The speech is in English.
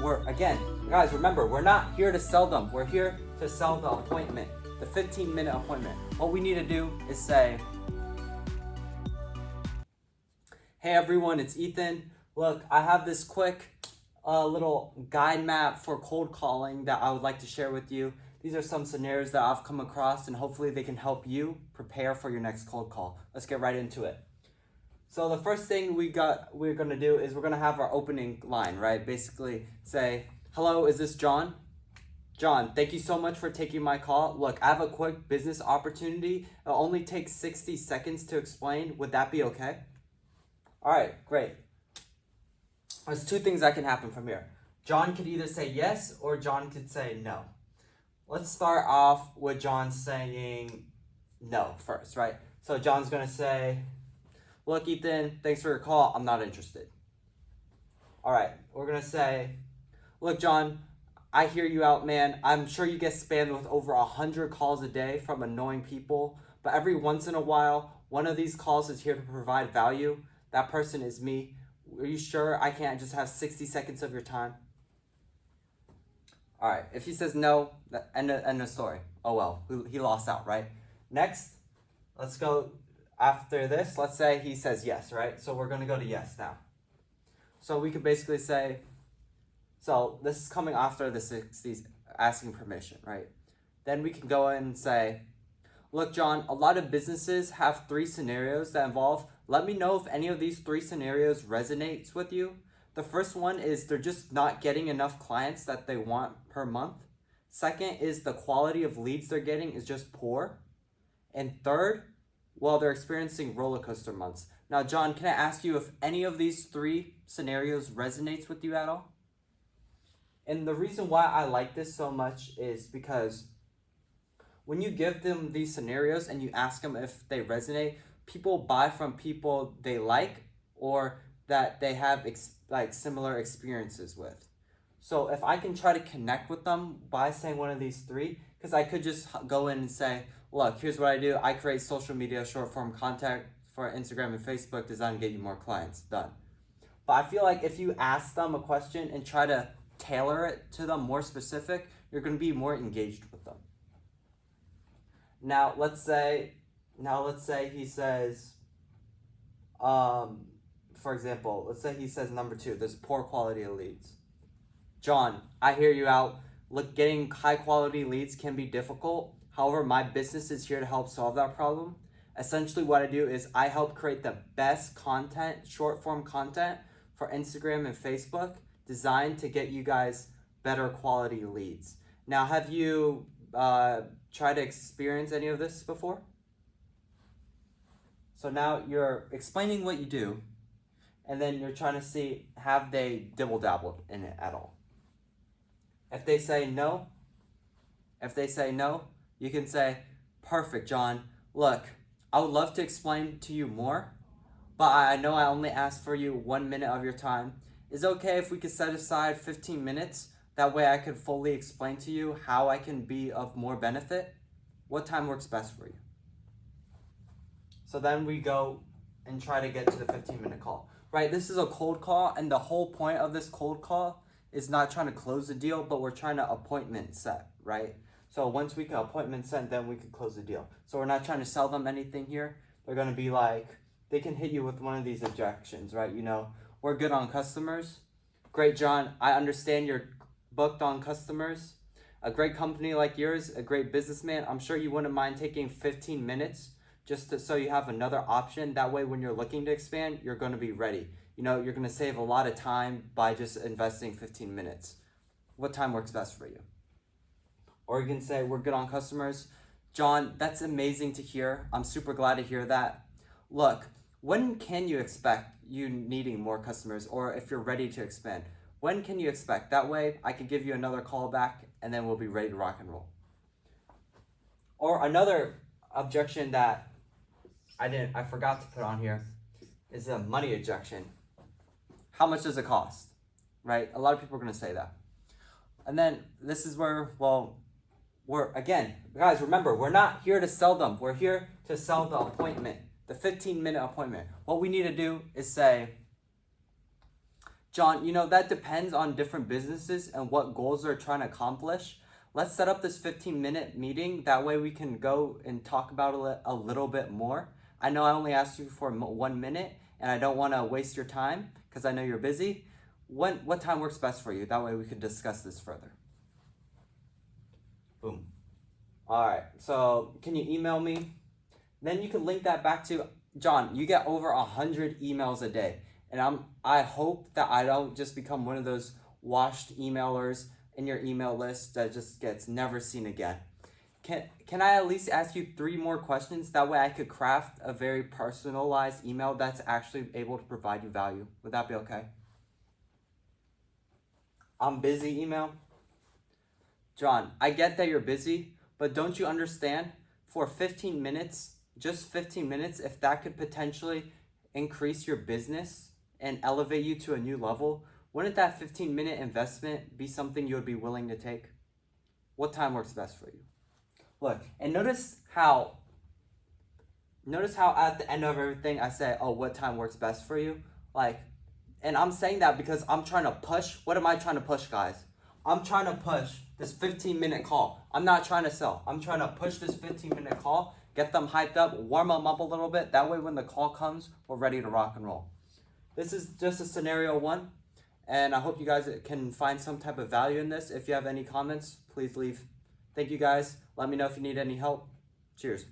Guys, remember, we're not here to sell them. We're here to sell the appointment, the 15-minute appointment. What we need to do is say, hey everyone, it's Ethan. Look, I have this quick little guide map for cold calling that I would like to share with you. These are some scenarios that I've come across, and hopefully they can help you prepare for your next cold call. Let's get right into it. So the first thing we're gonna do is we're gonna have our opening line, right? Basically say, hello, is this John? John, thank you so much for taking my call. Look, I have a quick business opportunity. It'll only take 60 seconds to explain. Would that be okay? All right, great. There's two things that can happen from here. John could either say yes or John could say no. Let's start off with John saying no first, right? So John's gonna say, look, Ethan, thanks for your call. I'm not interested. All right, we're gonna say, look, John, I hear you out, man. I'm sure you get spammed with over 100 calls a day from annoying people, but every once in a while, one of these calls is here to provide value. That person is me. Are you sure I can't just have 60 seconds of your time? All right, if he says no, end of story. Oh well, he lost out, right? Next, let's go after this. Let's say he says yes, right? So we're gonna go to yes now. So we could basically say, so this is coming after the 60s asking permission, right? Then we can go in and say, look, John, a lot of businesses have 3 scenarios that involve. Let me know if any of these 3 scenarios resonates with you. The first one is they're just not getting enough clients that they want per month. Second is the quality of leads they're getting is just poor. And third, well, they're experiencing roller coaster months. Now, John, can I ask you if any of these 3 scenarios resonates with you at all? And the reason why I like this so much is because when you give them these scenarios and you ask them if they resonate, people buy from people they like or that they have similar experiences with. So if I can try to connect with them by saying one of these 3, because I could just go in and say, look, here's what I do. I create social media short form content for Instagram and Facebook designed to get you more clients. Done. But I feel like if you ask them a question and try to tailor it to them more specific, you're going to be more engaged with them. Now let's say he says, for example, let's say he says number 2, there's poor quality of leads. John, I hear you out. Look, getting high quality leads can be difficult. However, my business is here to help solve that problem. Essentially what I do is I help create the best content, short form content for Instagram and Facebook designed to get you guys better quality leads. Now, have you tried to experience any of this before? So now you're explaining what you do, and then you're trying to see, have they dibble-dabbled in it at all? If they say no, you can say, perfect, John. Look, I would love to explain to you more, but I know I only asked for you 1 minute of your time. Is it okay if we could set aside 15 minutes? That way I could fully explain to you how I can be of more benefit. What time works best for you? So then we go and try to get to the 15-minute call, right? This is a cold call, and the whole point of this cold call is not trying to close the deal, but we're trying to appointment set, right? So once we can appointment set, then we can close the deal. So we're not trying to sell them anything here. They're gonna be like, they can hit you with one of these objections, right? You know, we're good on customers. Great, John, I understand you're booked on customers. A great company like yours, a great businessman, I'm sure you wouldn't mind taking 15 minutes so you have another option. That way when you're looking to expand, you're gonna be ready. You know, you're gonna save a lot of time by just investing 15 minutes. What time works best for you? Or you can say, we're good on customers. John, that's amazing to hear. I'm super glad to hear that. Look, when can you expect you needing more customers, or if you're ready to expand? When can you expect? That way I can give you another call back and then we'll be ready to rock and roll. Or another objection that I forgot to put on here is a money objection. How much does it cost? Right? A lot of people are going to say that. And then this is where, well, guys, remember, we're not here to sell them. We're here to sell the appointment, the 15-minute appointment. What we need to do is say, John, that depends on different businesses and what goals they're trying to accomplish. Let's set up this 15-minute meeting. That way we can go and talk about it a little bit more. I know I only asked you for 1 minute, and I don't want to waste your time because I know you're busy. What time works best for you? That way we could discuss this further. Boom. All right, so can you email me? Then you can link that back to, John, you get over 100 emails a day. And I hope that I don't just become one of those washed emailers in your email list that just gets never seen again. Can I at least ask you 3 more questions? That way I could craft a very personalized email that's actually able to provide you value. Would that be okay? I'm busy email. John, I get that you're busy, but don't you understand? For 15 minutes, just 15 minutes, if that could potentially increase your business and elevate you to a new level, wouldn't that 15-minute investment be something you would be willing to take? What time works best for you? Look, and notice how at the end of everything I say, oh, what time works best for you? And I'm saying that because I'm trying to push. What am I trying to push, guys? I'm trying to push this 15-minute call. I'm not trying to sell. I'm trying to push this 15-minute call, get them hyped up, warm them up a little bit. That way when the call comes, we're ready to rock and roll. This is just a scenario 1, and I hope you guys can find some type of value in this. If you have any comments, please leave. Thank you guys. Let me know if you need any help. Cheers.